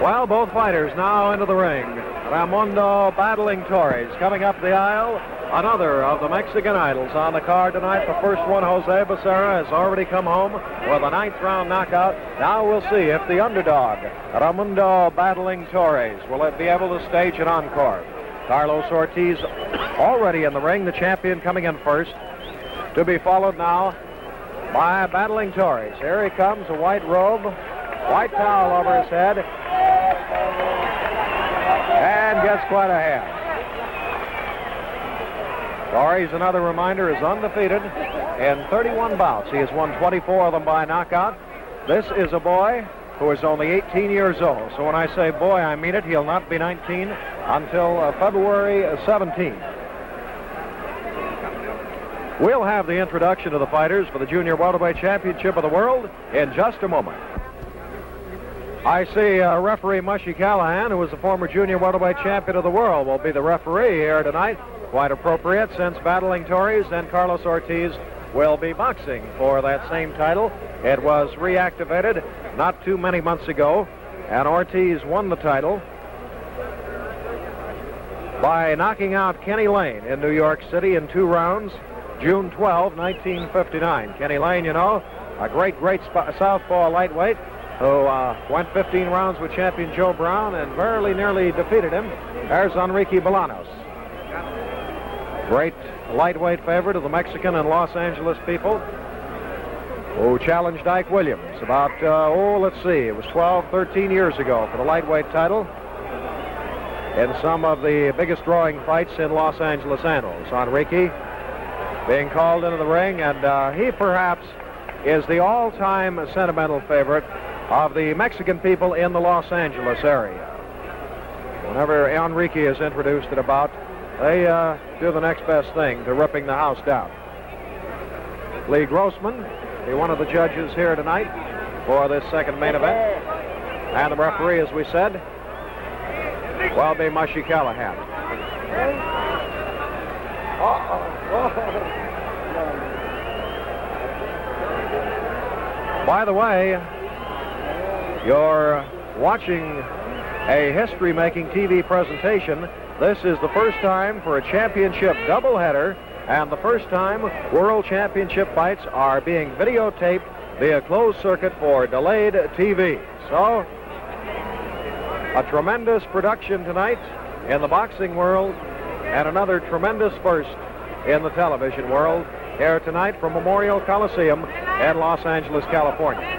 Well, both fighters now into the ring. Raimundo battling Torres. Coming up the aisle, another of the Mexican idols on the card tonight. The first one, Jose Becerra, has already come home with a ninth-round knockout. Now we'll see if the underdog, Raimundo battling Torres, will be able to stage an encore. Carlos Ortiz already in the ring, the champion coming in first, to be followed now by battling Torres. Here he comes, a white robe, white towel over his head, and gets quite a hand. Torres, another reminder, is undefeated in 31 bouts. He has won 24 of them by knockout. This is a boy who is only 18 years old. So when I say boy, I mean it. He'll not be 19 until February 17. We'll have the introduction of the fighters for the Junior Welterweight Championship of the World in just a moment. I see referee Mushy Callahan, who is the former Junior Welterweight Champion of the World, will be the referee here tonight. Quite appropriate, since battling Torres and Carlos Ortiz will be boxing for that same title. It was reactivated not too many months ago, and Ortiz won the title by knocking out Kenny Lane in New York City in 2 rounds, June 12, 1959. Kenny Lane, you know, a great southpaw lightweight who went 15 rounds with champion Joe Brown and very nearly defeated him. There's Enrique Bolanos. Great lightweight favorite of the Mexican and Los Angeles people, who challenged Ike Williams about, let's see, it was 12, 13 years ago for the lightweight title in some of the biggest drawing fights in Los Angeles annals. Enrique being called into the ring, and he perhaps is the all-time sentimental favorite of the Mexican people in the Los Angeles area. Whenever Enrique is introduced at a bout, they do the next best thing to ripping the house down. Lee Grossman, be one of the judges here tonight for this second main event. And the referee, as we said, will be Mushy Callahan. By the way, you're watching a history-making TV presentation. This is the first time for a championship doubleheader, and the first time World Championship fights are being videotaped via closed circuit for delayed TV. So, a tremendous production tonight in the boxing world, and another tremendous first in the television world here tonight from Memorial Coliseum in Los Angeles, California.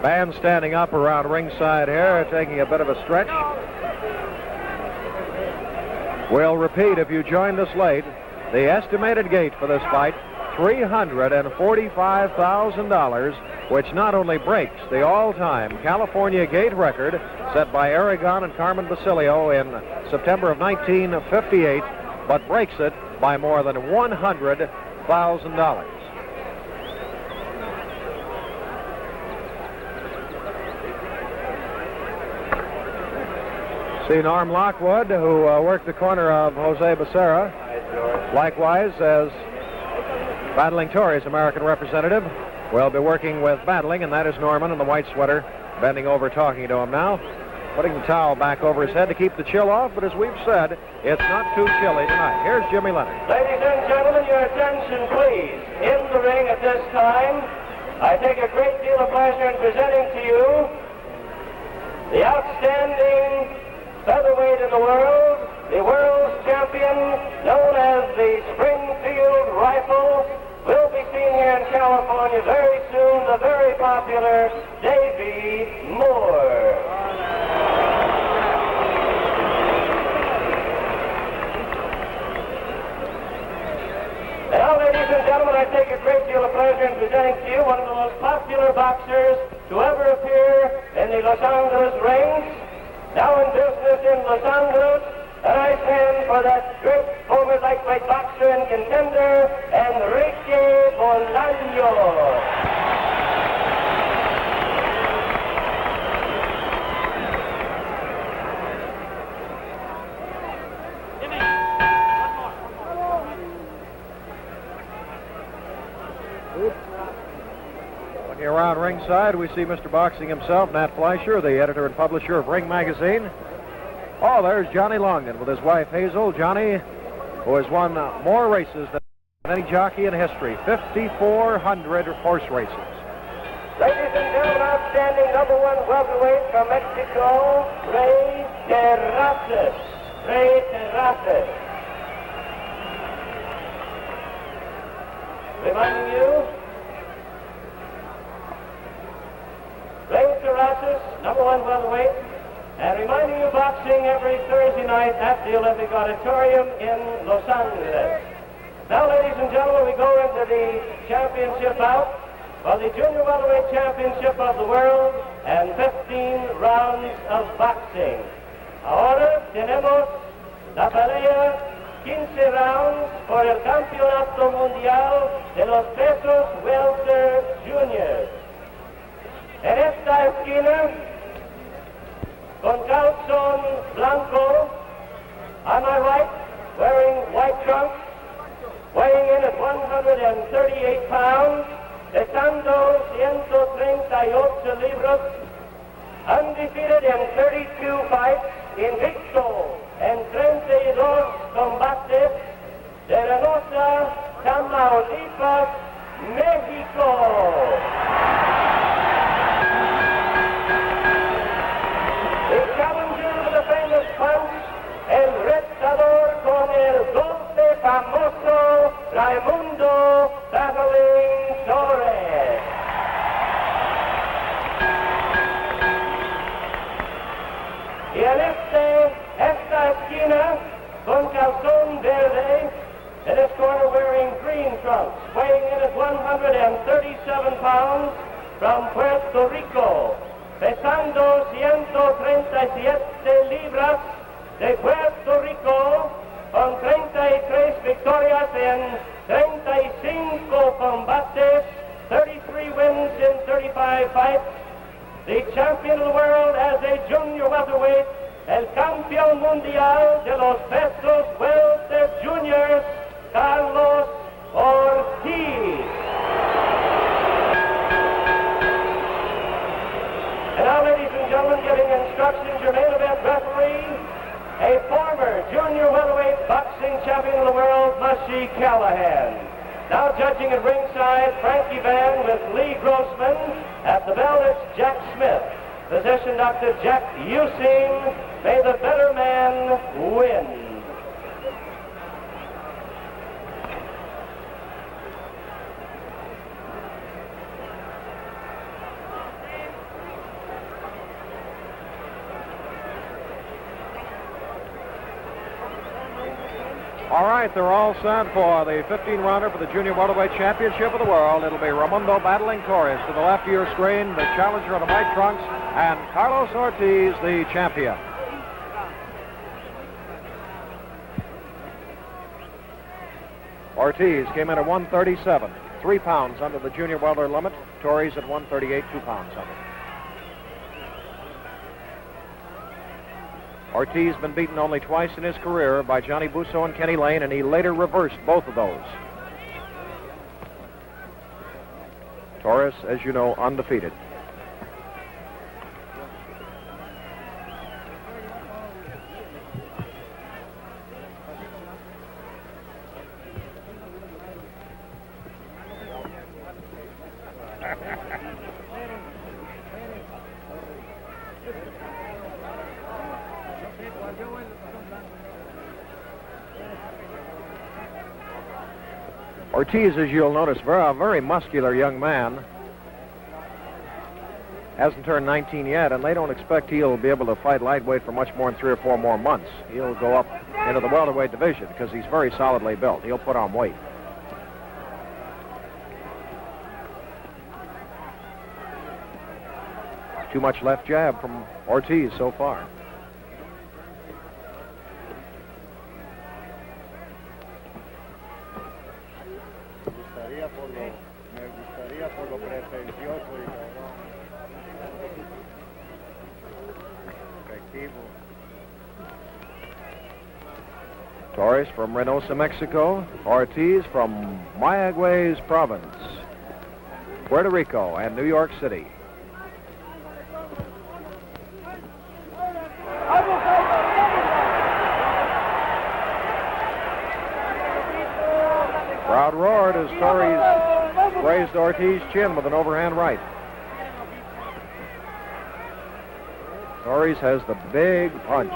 Fans standing up around ringside here, taking a bit of a stretch. We'll repeat, if you joined us late, the estimated gate for this fight, $345,000, which not only breaks the all-time California gate record set by Aragon and Carmen Basilio in September of 1958, but breaks it by more than $100,000. See Norm Lockwood, who worked the corner of Jose Becerra, likewise as battling Torres, American representative, will be working with battling, and that is Norman in the white sweater, bending over talking to him now, putting the towel back over his head to keep the chill off, but as we've said, it's not too chilly tonight. Here's Jimmy Leonard. Ladies and gentlemen, your attention please. In the ring at this time, I take a great deal of pleasure in presenting to you the outstanding featherweight in the world's champion, known as the Springfield Rifle, will be seen here in California very soon, the very popular Davy Moore. Now, ladies and gentlemen, I take a great deal of pleasure in presenting to you one of the most popular boxers to ever appear in the Los Angeles rings. Now in business in Los Angeles, and I stand for that great former lightweight boxer and contender, Enrique Bolaños. Walking around ringside, we see Mr. Boxing himself, Nat Fleischer, the editor and publisher of Ring Magazine. Oh, there's Johnny Longden with his wife Hazel. Johnny, who has won more races than any jockey in history, 5,400 horse races. Ladies and gentlemen, outstanding number one welterweight from Mexico, Rey Terrazas. Rey Terrazas. Reminding you, Rey Terrazas, number one welterweight, and reminding you boxing every Thursday night at the Olympic Auditorium in Los Angeles. Now, ladies and gentlemen, we go into the championship bout for the Junior Welterweight Championship of the World and 15 rounds of boxing. Ahora tenemos la pelea 15 rounds por el Campeonato Mundial de los Pesos Welter Juniors. En esta esquina, con calzón blanco, on my right, wearing white trunks, weighing in at 138 pounds, pesando 138 libras, undefeated in 32 fights, invicto en 32 combates, de Reynosa, Tamaulipas, México. The challenger with the famous punch, el retador con el golpe famoso, Raimundo Battling Torres. Y en esta esquina, con calzón verde, in this corner wearing green trunks, weighing in at 137 pounds, from Puerto Rico, pesando 137 libras, de Puerto Rico, con 33 victorias en 35 combates, 33 wins in 35 fights, the champion of the world as a junior welterweight, el campeón mundial de los pesos welter juniors, Carlos Ortiz. And now, ladies and gentlemen, giving instructions, your main event referee, a former junior welterweight boxing champion of the world, Mushy Callahan. Now judging at ringside, Frankie Van with Lee Grossman. At the bell, it's Jack Smith. Physician Dr. Jack Using. May the better man win. All right, they're all set for the 15-rounder for the Junior Welterweight Championship of the World. It'll be Raimundo Battling Torres to the left of your screen, the challenger in the white trunks, and Carlos Ortiz, the champion. Ortiz came in at 137, 3 pounds under the junior welter limit. Torres at 138, 2 pounds under. Ortiz been beaten only twice in his career by Johnny Busso and Kenny Lane, and he later reversed both of those. Torres, as you know, undefeated. Ortiz, as you'll notice, a very muscular young man. Hasn't turned 19 yet, and they don't expect he'll be able to fight lightweight for much more than 3 or 4 more months. He'll go up into the welterweight division because he's very solidly built. He'll put on weight. Too much left jab from Ortiz so far. Torres from Reynosa, Mexico. Ortiz from Mayaguez province. Puerto Rico and New York City. Crowd roared as Torres grazed Ortiz's chin with an overhand right. Torres has the big punch.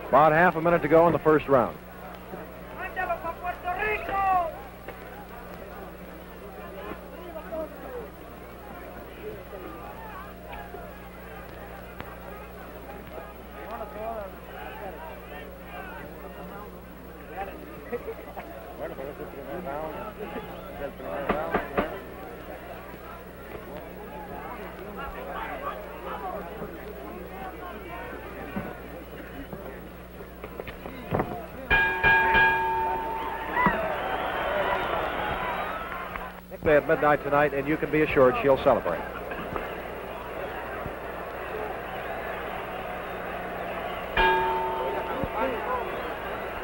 About half a minute to go in the first round. At midnight tonight, and you can be assured she'll celebrate.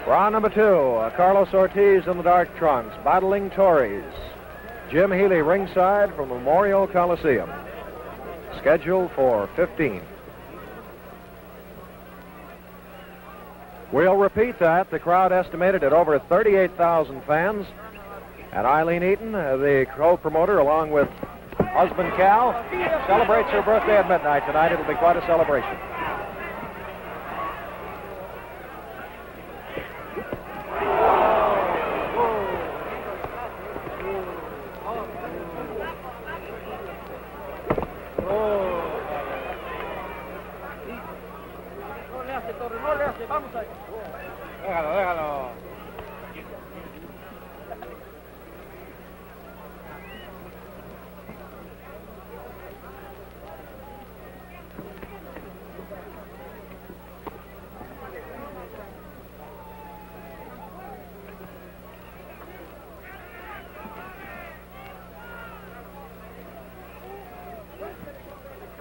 Round number 2, Carlos Ortiz in the dark trunks, battling Torres. Jim Healy ringside from Memorial Coliseum. Scheduled for 15. We'll repeat that. The crowd estimated at over 38,000 fans. And Eileen Eaton, the co-promoter, along with husband Cal, celebrates her birthday at midnight tonight. It'll be quite a celebration. Déjalo.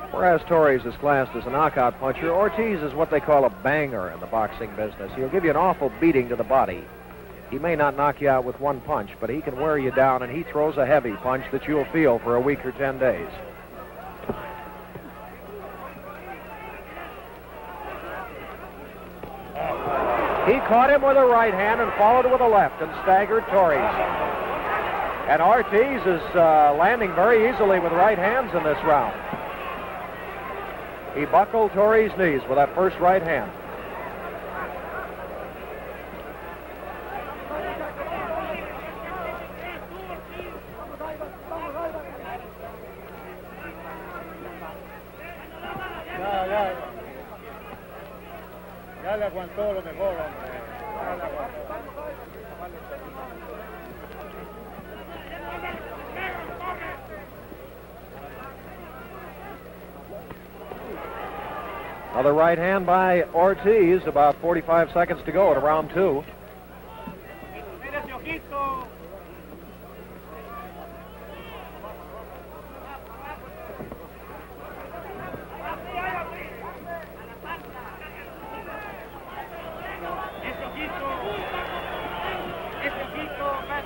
Whereas Torres is classed as a knockout puncher, Ortiz is what they call a banger in the boxing business. He'll give you an awful beating to the body. He may not knock you out with one punch, but he can wear you down, and he throws a heavy punch that you'll feel for a week or 10 days. He caught him with a right hand and followed with a left and staggered Torres. And Ortiz is landing very easily with right hands in this round. He buckled Torres' knees with that first right hand. Ya le aguantó lo mejor, hombre. Ya le aguantó. Another right hand by Ortiz, about 45 seconds to go in round 2.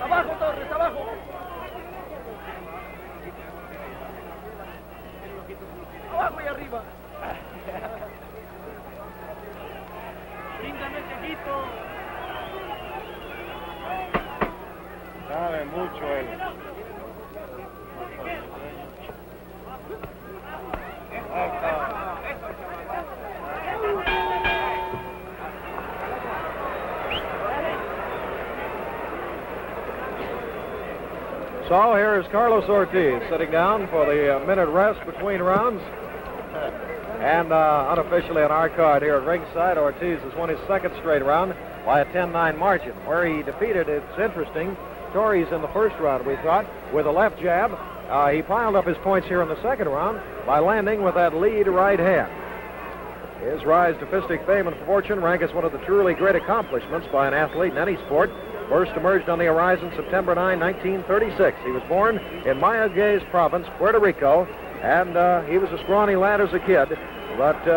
Abajo, Torres, abajo. Abajo y arriba. Sabe mucho él. So here is Carlos Ortiz sitting down for the minute rest between rounds. And unofficially on our card here at ringside, Ortiz has won his second straight round by a 10-9 margin, where he defeated, it's interesting, Torres in the first round, we thought, with a left jab. He piled up his points here in the second round by landing with that lead right hand. His rise to fistic fame and fortune rank as one of the truly great accomplishments by an athlete in any sport. First emerged on the horizon September 9, 1936. He was born in Mayaguez province, Puerto Rico, and he was a scrawny lad as a kid, but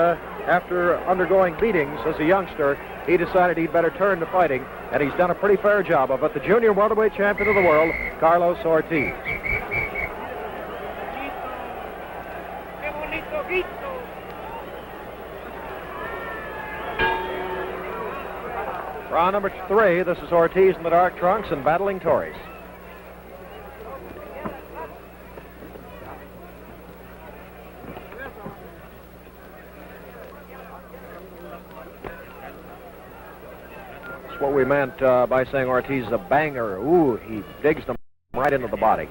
after undergoing beatings as a youngster, he decided he'd better turn to fighting, and he's done a pretty fair job of it. The junior welterweight champion of the world, Carlos Ortiz. Round number 3, this is Ortiz in the dark trunks and battling Torres. That's what we meant by saying Ortiz is a banger. Ooh, he digs them right into the body.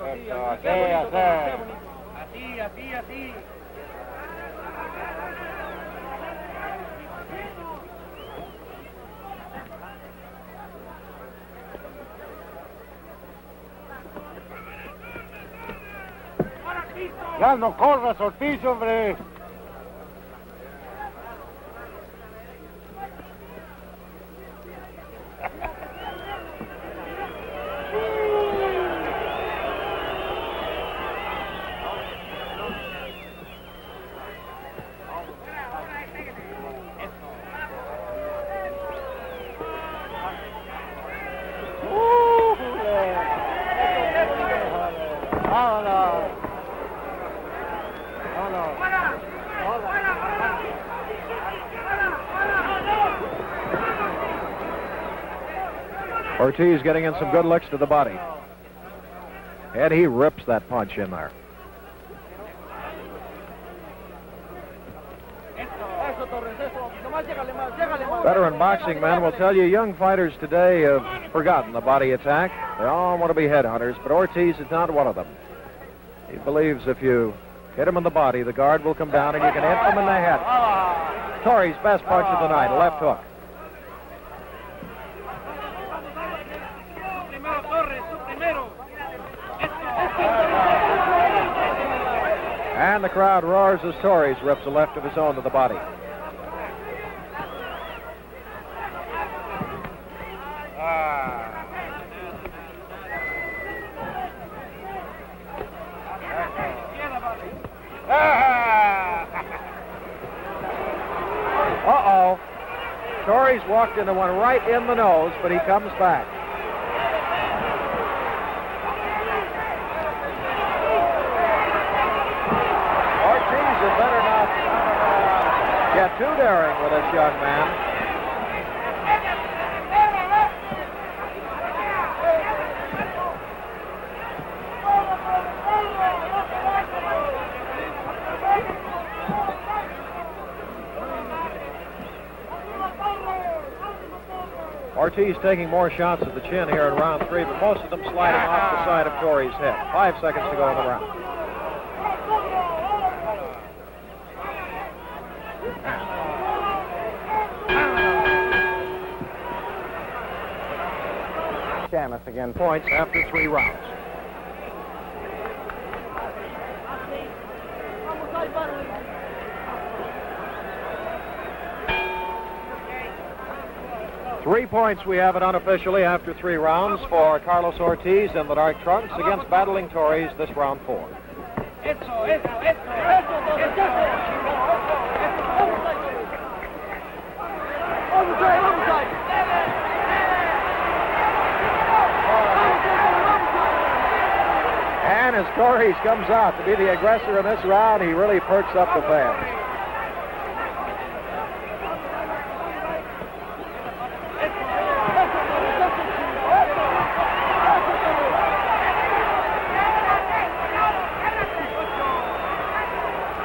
Ya no corras, Ortiz, hombre. Ortiz getting in some good licks to the body. And he rips that punch in there. Veteran boxing men will tell you young fighters today have forgotten the body attack. They all want to be headhunters, but Ortiz is not one of them. He believes if you hit him in the body, the guard will come down and you can hit him in the head. Torres' best punch of the night, a left hook. And the crowd roars as Torres rips a left of his own to the body. Uh-oh. Torres walked into one right in the nose, but he comes back. Ortiz had better not get too daring with this young man. Ortiz taking more shots at the chin here in round 3, but most of them sliding off the side of Torres' head. 5 seconds to go in the round. Chamas again. Points after 3 rounds. Three points we have it unofficially after 3 rounds for Carlos Ortiz in the dark trunks against battling Torres, this round 4. And as Torres comes out to be the aggressor in this round, he really perks up the fans.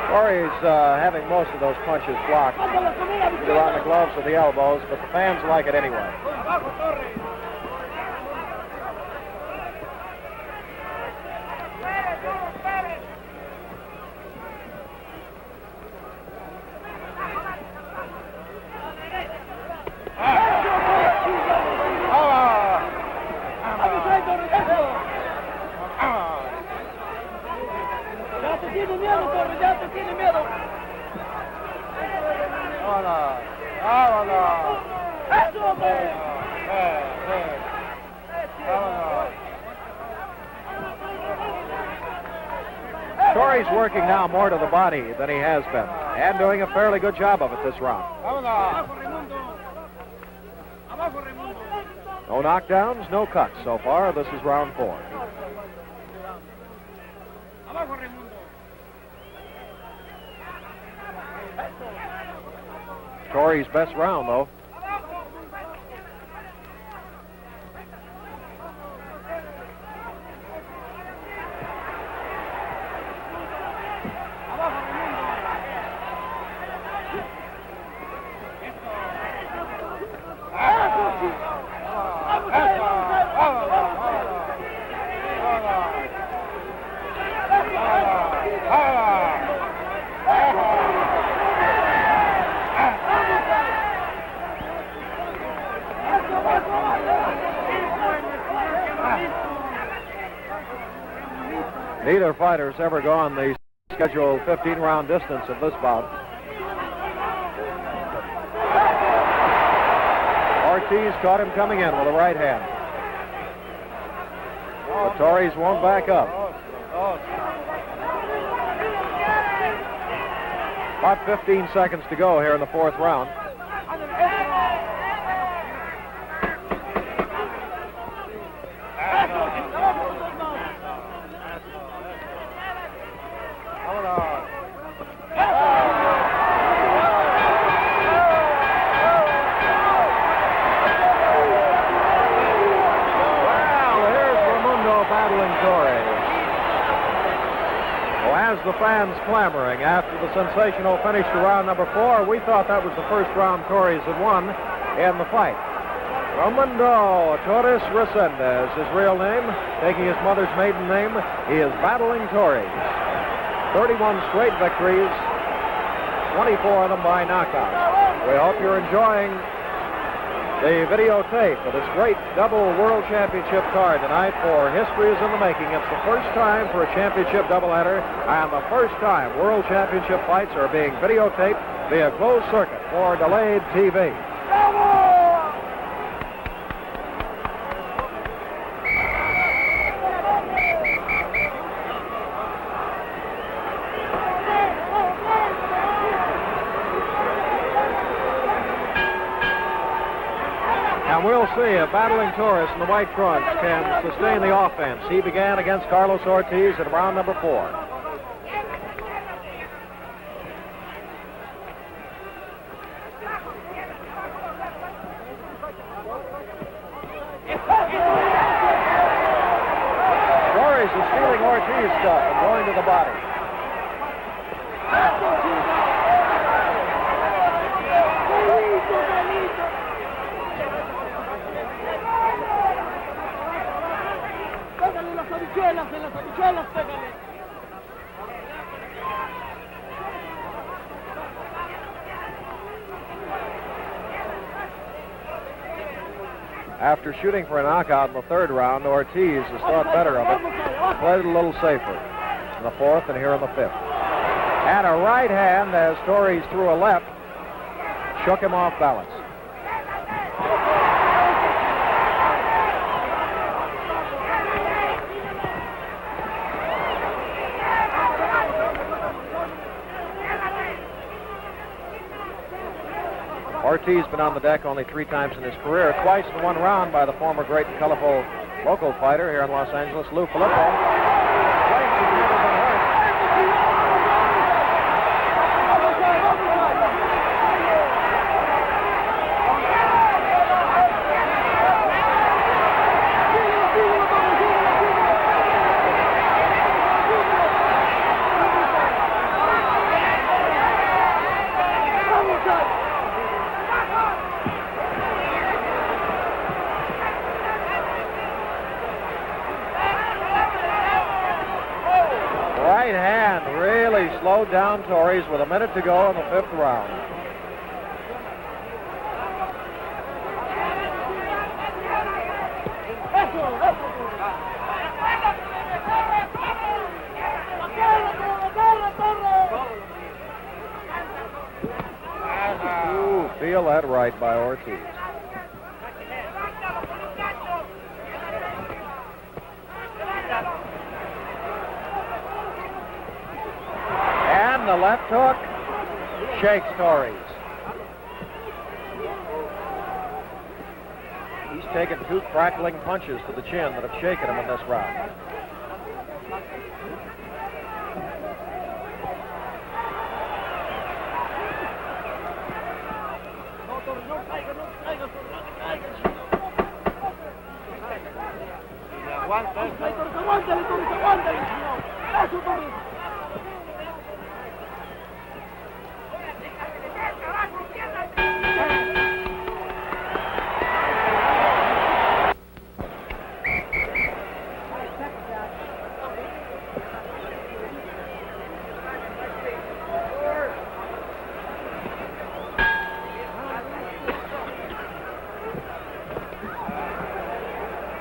Torres having most of those punches blocked, either on the gloves or the elbows, but the fans like it anyway. Vámonos. Vámonos. Vámonos. Torres working now more to the body than he has been, and doing a fairly good job of it this round. Vámonos. No knockdowns, no cuts so far. This is round 4. Torres' best round, though. Neither fighter's ever gone the scheduled 15-round distance of this bout. Ortiz caught him coming in with a right hand. But Torres won't back up. About 15 seconds to go here in the 4th round. As the fans clamoring after the sensational finish to round number 4, we thought that was the first round Torres had won in the fight. Raimundo Torres Resendez, his real name, taking his mother's maiden name, he is battling Torres. 31 straight victories, 24 of them by knockout. We hope you're enjoying the videotape of this great double world championship card tonight. For history is in the making. It's the first time for a championship doubleheader, and the first time world championship fights are being videotaped via closed circuit for delayed TV. And we'll see if battling Torres in the white trunks can sustain the offense. He began against Carlos Ortiz in round number 4. Torres is stealing Ortiz stuff and going to the body. After shooting for a knockout in the 3rd round, Ortiz has thought better of it. Played it a little safer in the 4th and here in the 5th. And a right hand as Torres threw a left, shook him off balance. Ortiz been on the deck only 3 times in his career, twice in 1 round by the former great and colorful local fighter here in Los Angeles, Lou Filippo. Right hand really slowed down Torres with a minute to go in the 5th round. Feel that right by Ortiz. And the left hook shakes Torres. He's taken 2 crackling punches to the chin that have shaken him in this round.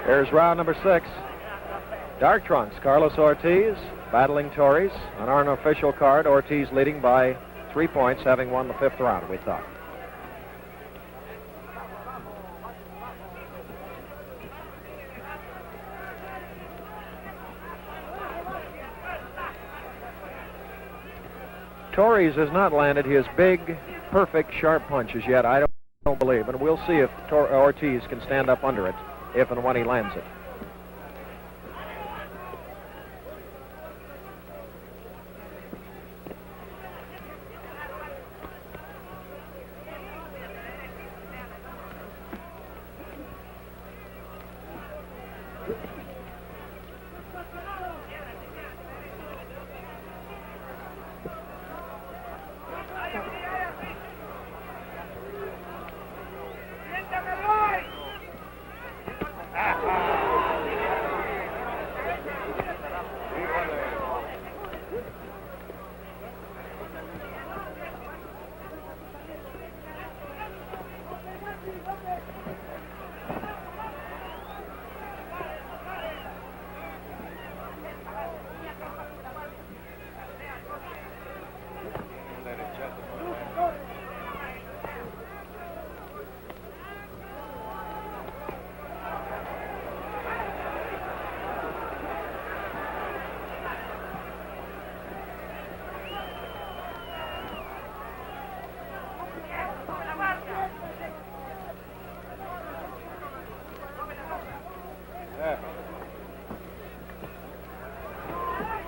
Here's round number 6. Dark trunks, Carlos Ortiz battling Torres. On our unofficial card, Ortiz leading by 3 points, having won the 5th round, we thought. Torres has not landed his big, perfect, sharp punches yet, I don't believe. And we'll see if Ortiz can stand up under it, if and when he lands it.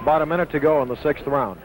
About a minute to go in the 6th round.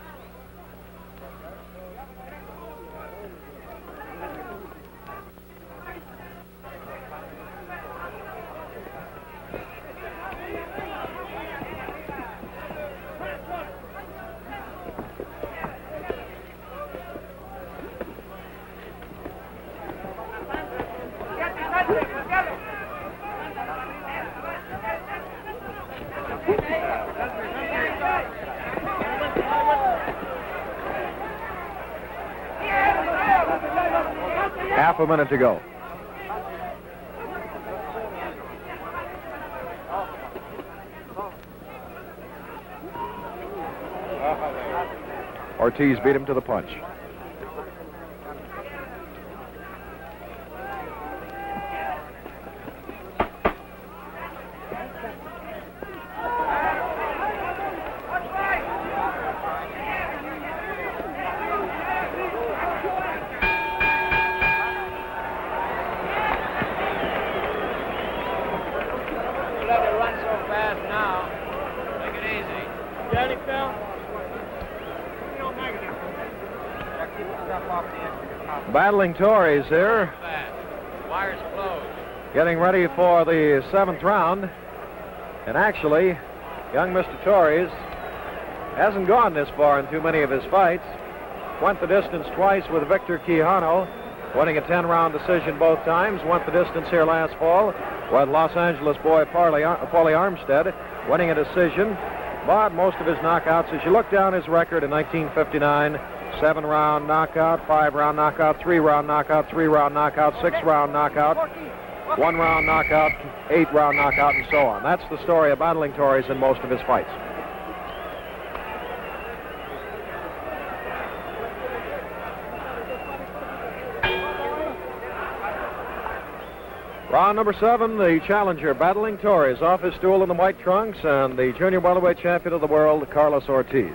Half a minute to go. Ortiz beat him to the punch. Battling Torres here. Wires closed. Getting ready for the 7th round. And actually, young Mr. Torres hasn't gone this far in too many of his fights. Went the distance twice with Victor Quijano, winning a 10-round decision both times. Went the distance here last fall with Los Angeles boy Paulie Armstead, winning a decision. But most of his knockouts, as you look down his record in 1959, 7-round knockout, 5-round knockout, 3-round knockout, 3-round knockout, 6-round knockout, 1-round knockout, 8-round knockout, and so on. That's the story of battling Torres in most of his fights. Round number 7, the challenger battling Torres off his stool in the white trunks, and the junior welterweight champion of the world, Carlos Ortiz.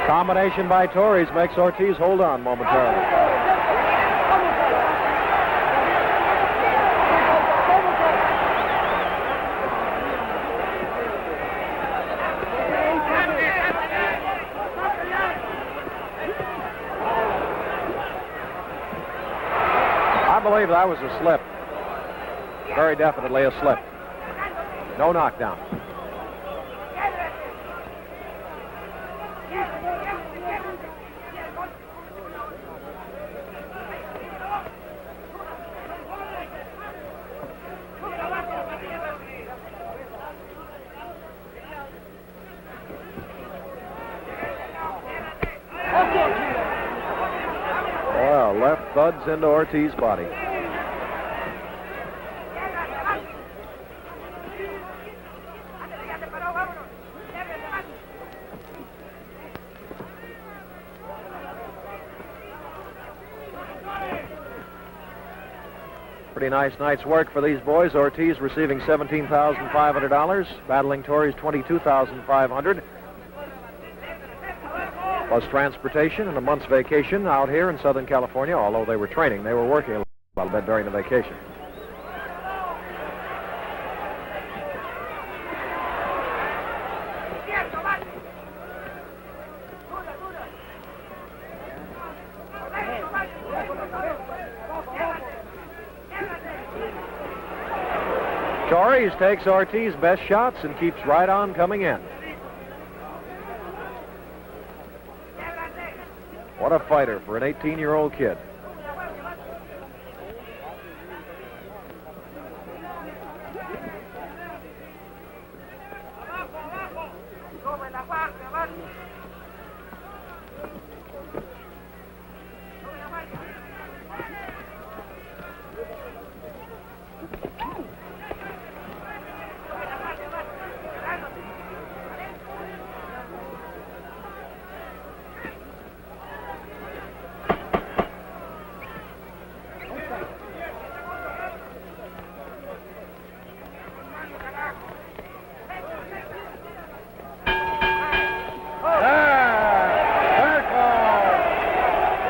Combination by Torres makes Ortiz hold on momentarily. I believe that was a slip. Very definitely a slip. No knockdown. Well, left thuds into Ortiz's body. Pretty nice night's work for these boys. Ortiz receiving $17,500, battling Torres $22,500. Plus transportation and a month's vacation out here in Southern California. Although they were training, they were working a little bit during the vacation. Torres takes Ortiz's best shots and keeps right on coming in. What a fighter for an 18-year-old kid.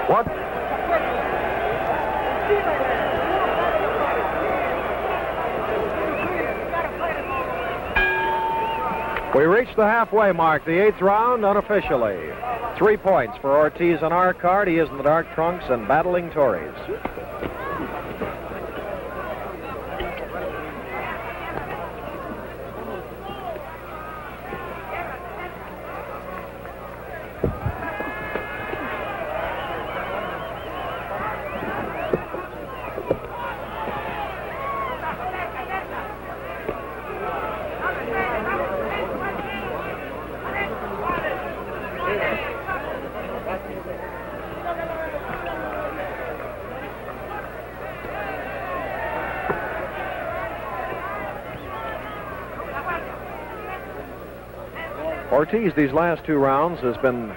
What? We reached the halfway mark, the 8th round unofficially. 3 points for Ortiz on our card. He is in the dark trunks and battling Torres. Ortiz, these last 2 rounds, has been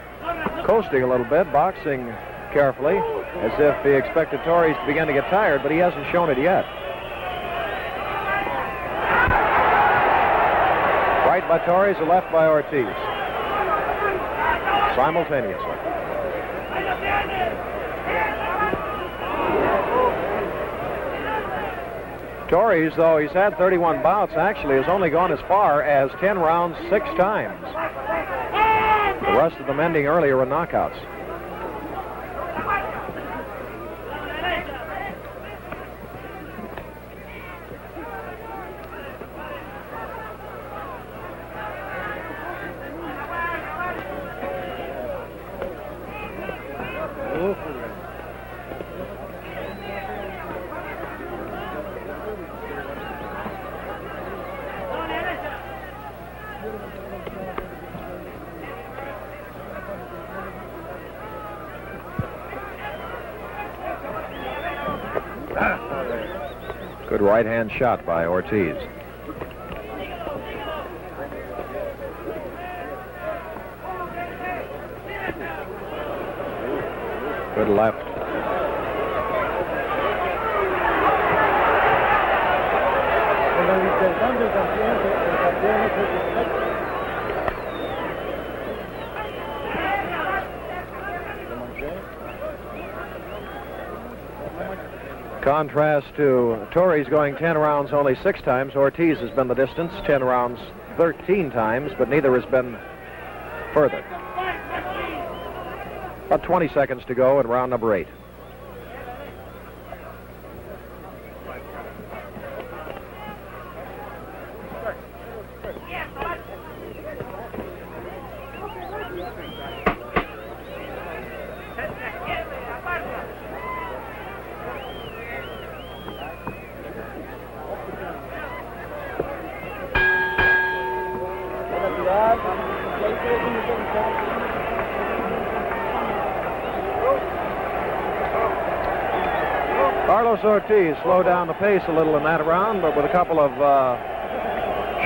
coasting a little bit, boxing carefully, as if he expected Torres to begin to get tired, but he hasn't shown it yet. Right by Torres, a left by Ortiz. Simultaneously. Torres, though he's had 31 bouts, actually has only gone as far as 10 rounds 6 times. The rest of them ending earlier in knockouts. Good right-hand shot by Ortiz. Good left. Contrast to Torres going 10 rounds only 6 times. Ortiz has been the distance, 10 rounds 13 times, but neither has been further. About 20 seconds to go in round number 8. Carlos Ortiz slowed down the pace a little in that round, but with a couple of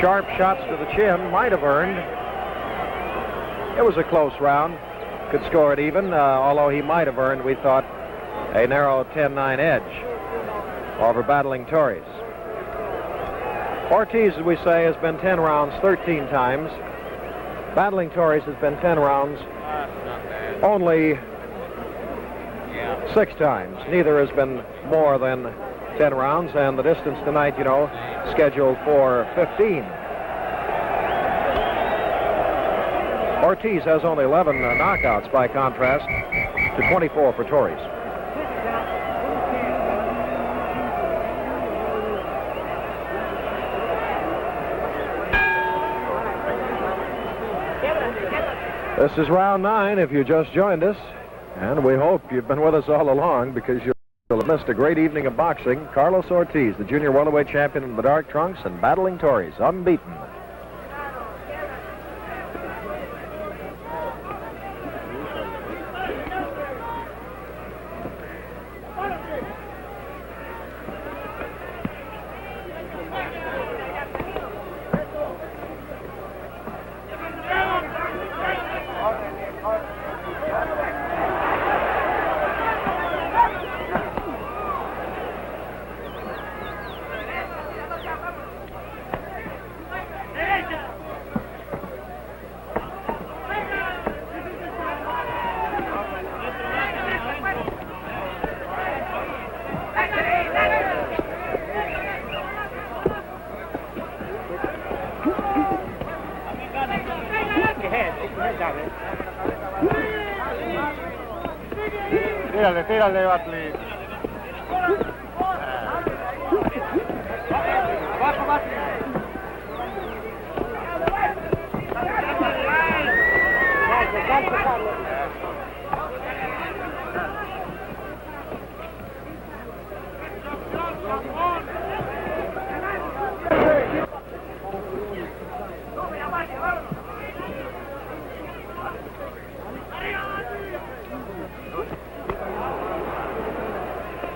sharp shots to the chin, might have earned. It was a close round. Could score it even, although he might have earned, we thought, a narrow 10-9 edge over battling Torres. Ortiz, as we say, has been 10 rounds 13 times. Battling Torres has been 10 rounds only 6 times. Neither has been more than 10 rounds, and the distance tonight, you know, scheduled for 15. Ortiz has only 11 knockouts by contrast to 24 for Torres. This is round 9 if you just joined us, and we hope you've been with us all along because you'll have missed a great evening of boxing. Carlos Ortiz, the junior welterweight champion in the dark trunks, and battling Torres, unbeaten. Tírale, Batley.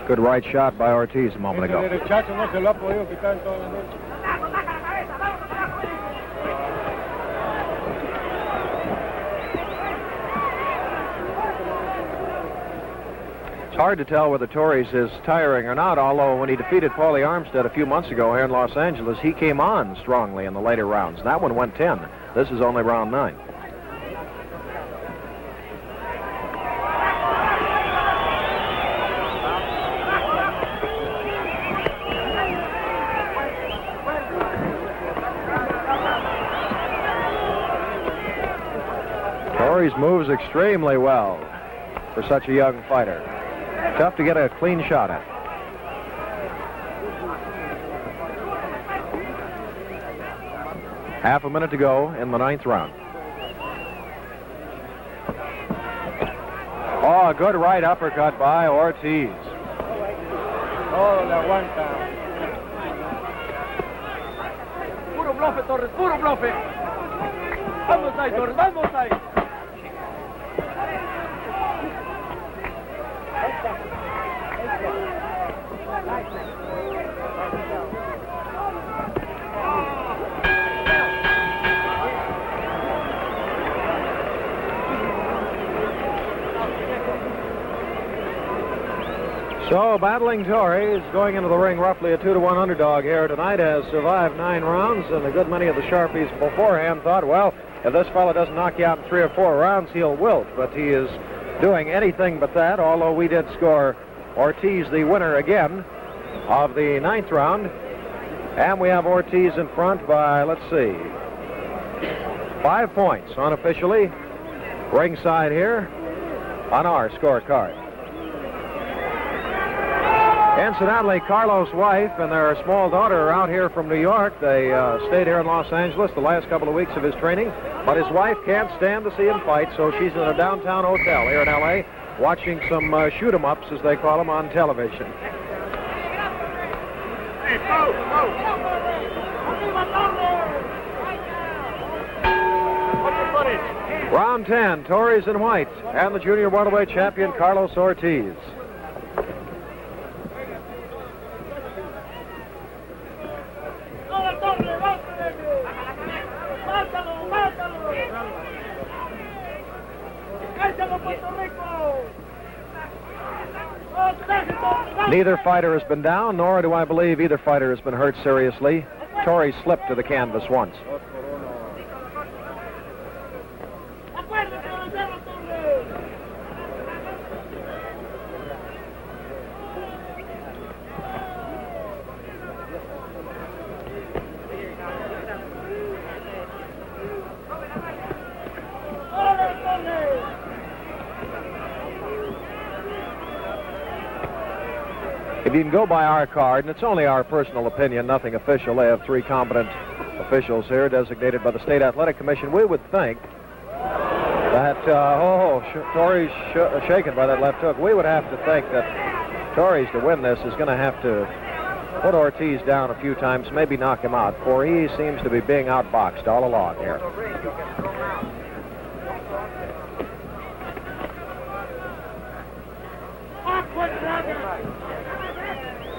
Good right shot by Ortiz a moment ago. It's hard to tell whether Torres is tiring or not, although when he defeated Paulie Armstead a few months ago here in Los Angeles, he came on strongly in the later rounds. That one went 10. This is only round 9. Torres moves extremely well for such a young fighter. Tough to get a clean shot at. Half a minute to go in the 9th round. Oh, a good right uppercut by Ortiz. Oh, le aguanta. Puro blofe, Torres, puro blofe. Vamos ahí, Torres, vamos ahí. So, Battling Torres, going into the ring roughly a 2-to-1 underdog here tonight, has survived 9 rounds, and a good many of the Sharpies beforehand thought, well, if this fellow doesn't knock you out in 3 or 4 rounds, he'll wilt. But he is doing anything but that, although we did score Ortiz the winner again of the 9th round. And we have Ortiz in front by, let's see, 5 points unofficially, ringside here on our scorecard. Incidentally, Carlos' wife and their small daughter are out here from New York. They stayed here in Los Angeles the last couple of weeks of his training, but his wife can't stand to see him fight, so she's in a downtown hotel here in L.A. watching some shoot-em-ups, as they call them, on television. Round 10, Torres in white, and the junior welterweight champion, Carlos Ortiz. Neither fighter has been down, nor do I believe either fighter has been hurt seriously. Torres slipped to the canvas once. If you can go by our card, and it's only our personal opinion, nothing official, they have 3 competent officials here designated by the State Athletic Commission, we would think that, Torres shaken by that left hook, we would have to think that Torres, to win this, is going to have to put Ortiz down a few times, maybe knock him out, for he seems to be being outboxed all along here.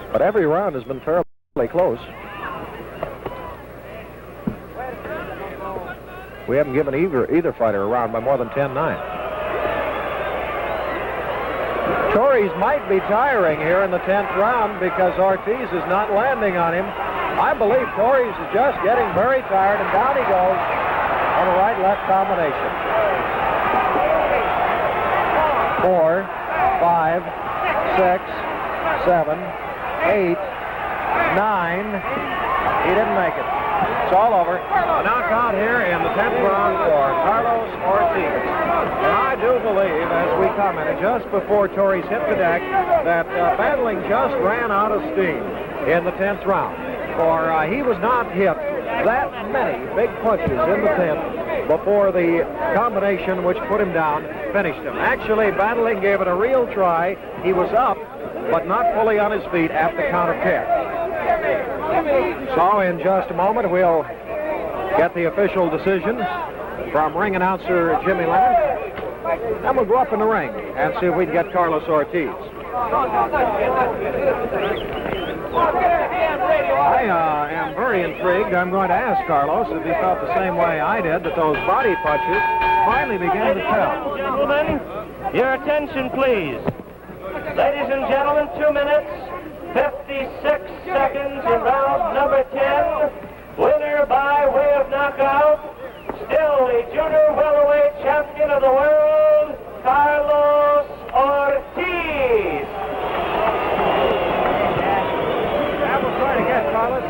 But every round has been fairly close. We haven't given either fighter a round by more than 10-9. Torres might be tiring here in the 10th round because Ortiz is not landing on him. I believe Torres is just getting very tired, and down he goes on a right-left combination. 4, 5, 6, 7, 8, 9. He didn't make it. It's all over. A knockout here in the 10th round for Carlos Ortiz. And I do believe, as we commented just before Torres hit the deck, that Battling just ran out of steam in the 10th round. For he was not hit that many big punches in the 10th before the combination which put him down finished him. Actually, Battling gave it a real try. He was up, but not fully on his feet at the count of 10. So in just a moment, we'll get the official decision from ring announcer Jimmy Leonard, and we'll go up in the ring and see if we can get Carlos Ortiz. I am very intrigued. I'm going to ask Carlos if he felt the same way I did, that those body punches finally began to tell. Gentlemen, your attention, please. Ladies and gentlemen, 2 minutes, 56 seconds in round number 10. Winner by way of knockout, still the junior welterweight champion of the world, Carlos Ortiz. That was trying to get Carlos.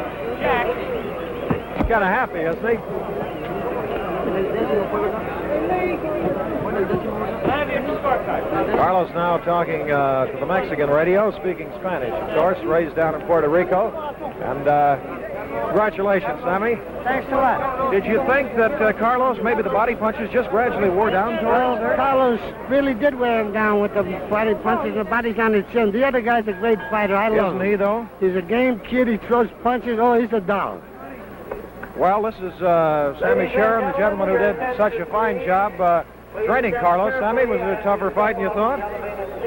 He's kind of happy, isn't he? Carlos now talking to the Mexican radio, speaking Spanish, of course, raised down in Puerto Rico. And congratulations, Sammy. Thanks a lot. Did you think that Carlos, maybe the body punches just gradually wore down to Well, him? Carlos really did wear him down with the body punches and the bodies on his chin. The other guy's a great fighter. I love him. Isn't he, though? He's a game kid. He throws punches. Oh, he's a doll. Well, this is Sammy Sharon, the gentleman who did such a fine job training Carlos. Sammy, was it a tougher fight than you thought?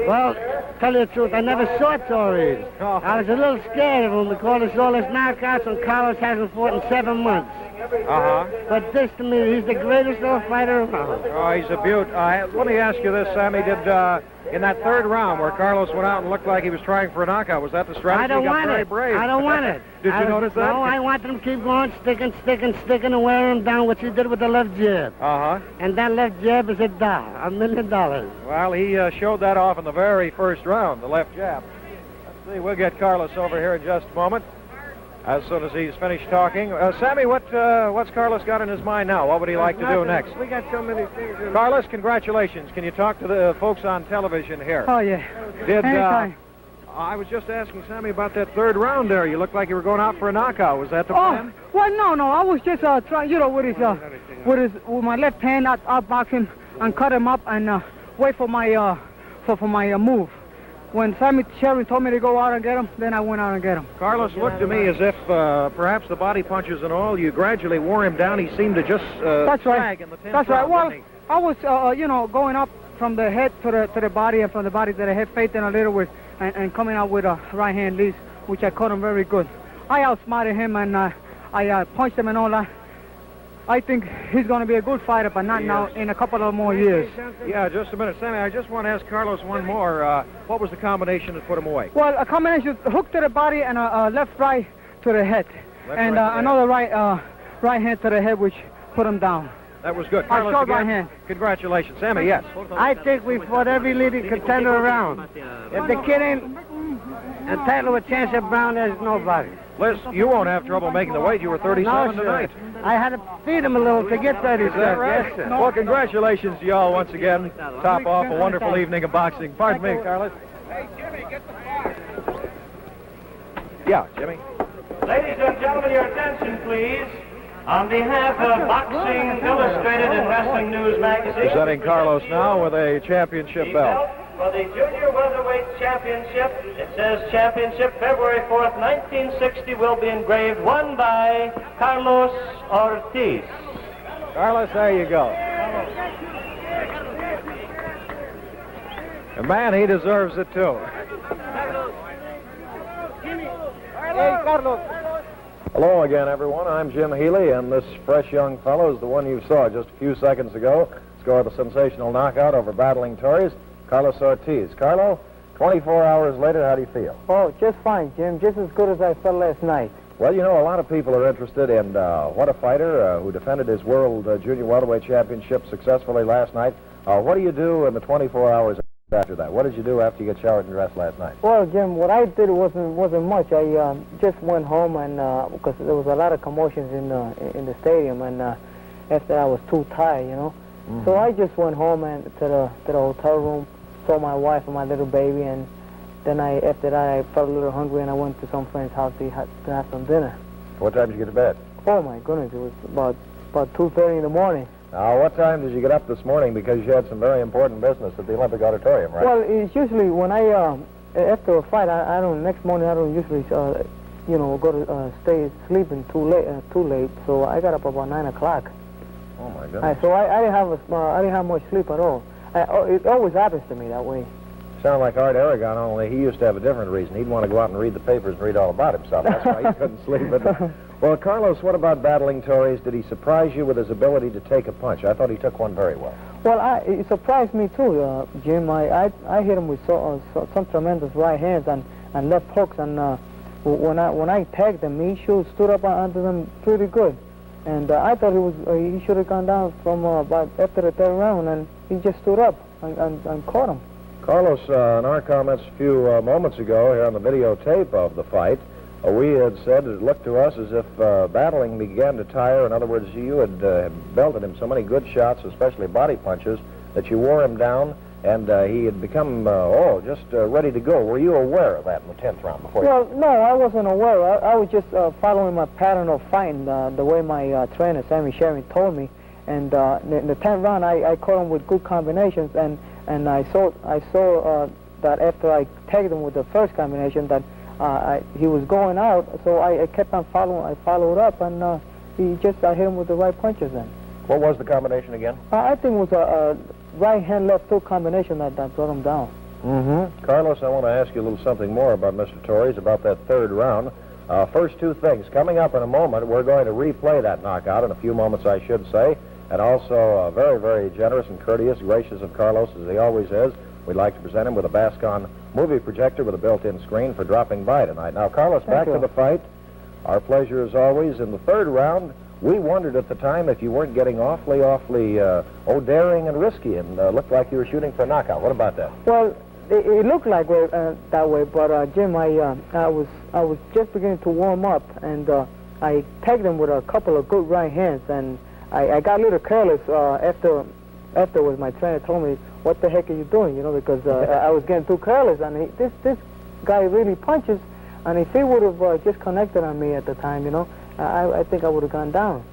Well, tell you the truth, I never saw Torres. Oh. I was a little scared of him because it's all his knockouts, and Carlos hasn't fought in 7 months. Uh-huh. But this, to me, he's the greatest little fighter around. Oh, he's a beaut. Let me ask you this, Sammy. In that third round where Carlos went out and looked like he was trying for a knockout, was that the strategy? I don't He got want very it. brave. I don't want it. Did you notice that? No, I want him to keep going, sticking, and wearing him down, which he did with the left jab. Uh-huh. And that left jab is $1 million. Well, he showed that off in the very first round, the left jab. Let's see, we'll get Carlos over here in just a moment, as soon as he's finished talking. Sammy, what's Carlos got in his mind now? What would he like to do next? We got so many things. Carlos, congratulations. Can you talk to the folks on television here? Oh, yeah. Did Anytime. I was just asking Sammy about that third round there. You looked like you were going out for a knockout. Was that the plan? Well, no. I was just trying, with my left hand outbox him and cut him up and wait for my move. When Sammy Sherry told me to go out and get him, then I went out and get him. Carlos looked to me as if perhaps the body punches and all, you gradually wore him down. He seemed to just That's right. flag in the 10th That's right. round, Well, didn't he? I was, going up from the head to the body and from the body to the head, feinting a little with and coming out with a right hand lead, which I caught him very good. I outsmarted him and I punched him and all that. I think he's going to be a good fighter, but not now, in a couple of more years. Yeah, just a minute. Sammy, I just want to ask Carlos one more. What was the combination that put him away? Well, a combination hook to the body and a left-right to the head. And another right hand to the head, which put him down. That was good. I Carlos, showed again, my hand. congratulations. Sammy, yes. I think we fought every leading contender around. If the kid ain't entitled to a chance at Brown, there's nobody. Liz, you won't have trouble making the weight. You were 37 No, tonight. sir. I had to feed him a little to get 37. Is that right? Yes, sir. Well, congratulations to y'all once again. Top off a wonderful evening of boxing. Pardon me, Carlos. Hey, Jimmy, get the bar. Yeah, Jimmy. Ladies and gentlemen, your attention, please. On behalf of Boxing Illustrated and Wrestling News Magazine, Presenting Carlos now with a championship the belt. for the Junior Welterweight Championship. It says Championship February 4th, 1960 will be engraved, won by Carlos Ortiz. Carlos, there you go. And man, he deserves it too. Hey, Carlos. Hello again, everyone. I'm Jim Healy, and this fresh young fellow is the one you saw just a few seconds ago. Scored the sensational knockout over battling Torres, Carlos Ortiz. Carlo, 24 hours later, how do you feel? Oh, just fine, Jim. Just as good as I felt last night. Well, you know, a lot of people are interested in what a fighter who defended his World Junior Welterweight Championship successfully last night. What do you do in the 24 hours after that? What did you do after you get showered and dressed last night? Well, Jim, what I did wasn't much. I just went home and because there was a lot of commotions in the stadium, and after I was too tired, you know. Mm-hmm. So I just went home and to the hotel room, saw my wife and my little baby, and then after that I felt a little hungry and I went to some friend's house to have some dinner. What time did you get to bed? Oh my goodness, it was about 2:30 in the morning. Now, what time did you get up this morning because you had some very important business at the Olympic Auditorium, right? Well, it's usually when I after a fight, next morning I don't usually go to stay sleeping too late. So I got up about 9 o'clock. Oh my goodness! So I didn't have much sleep at all. It always happens to me that way. Sound like Art Aragon, only he used to have a different reason. He'd want to go out and read the papers and read all about himself. That's why he couldn't sleep. Well, Carlos, what about battling Torres? Did he surprise you with his ability to take a punch? I thought he took one very well. Well, it surprised me too, Jim. I hit him with some tremendous right hands and left hooks, and when I tagged him, he stood up onto them pretty good. And I thought he should have gone down from about after the third round, and he just stood up and caught him. Carlos, in our comments a few moments ago here on the videotape of the fight, we had said it looked to us as if battling began to tire. In other words, you had belted him so many good shots, especially body punches, that you wore him down, and he had become, just ready to go. Were you aware of that in the 10th round before? Well, no, I wasn't aware. I was just following my pattern of fighting, the way my trainer, Sammy Sherry, told me. And in the 10th round, I caught him with good combinations, and I saw that after I tagged him with the first combination that he was going out, so I kept on following. I followed up, and I hit him with the right punches then. What was the combination again? I think it was a right hand, left hook combination that brought him down. Mm-hmm. Carlos, I want to ask you a little something more about Mr. Torres, about that third round. First two things. Coming up in a moment, we're going to replay that knockout in a few moments, I should say. And also very, very generous and courteous, gracious of Carlos, as he always is, we'd like to present him with a Bascon movie projector with a built-in screen for dropping by tonight. Now, Carlos, back to the fight. Our pleasure as always. In the third round, we wondered at the time if you weren't getting awfully, daring and risky, and looked like you were shooting for a knockout. What about that? Well, it looked like that way, but Jim, I was just beginning to warm up, and I tagged him with a couple of good right hands, and I got a little careless afterwards. My trainer told me, "What the heck are you doing?" You know, because I was getting too careless, and this guy really punches, and if he would have just connected on me at the time, you know, I think I would have gone down.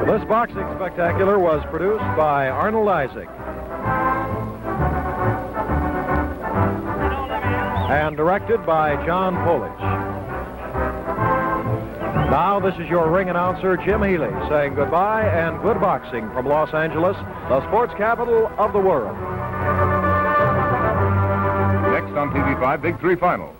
This boxing spectacular was produced by Arnold Isaac and directed by John Polich. Now, this is your ring announcer, Jim Healy, saying goodbye and good boxing from Los Angeles, the sports capital of the world. Next on TV5, Big Three Final.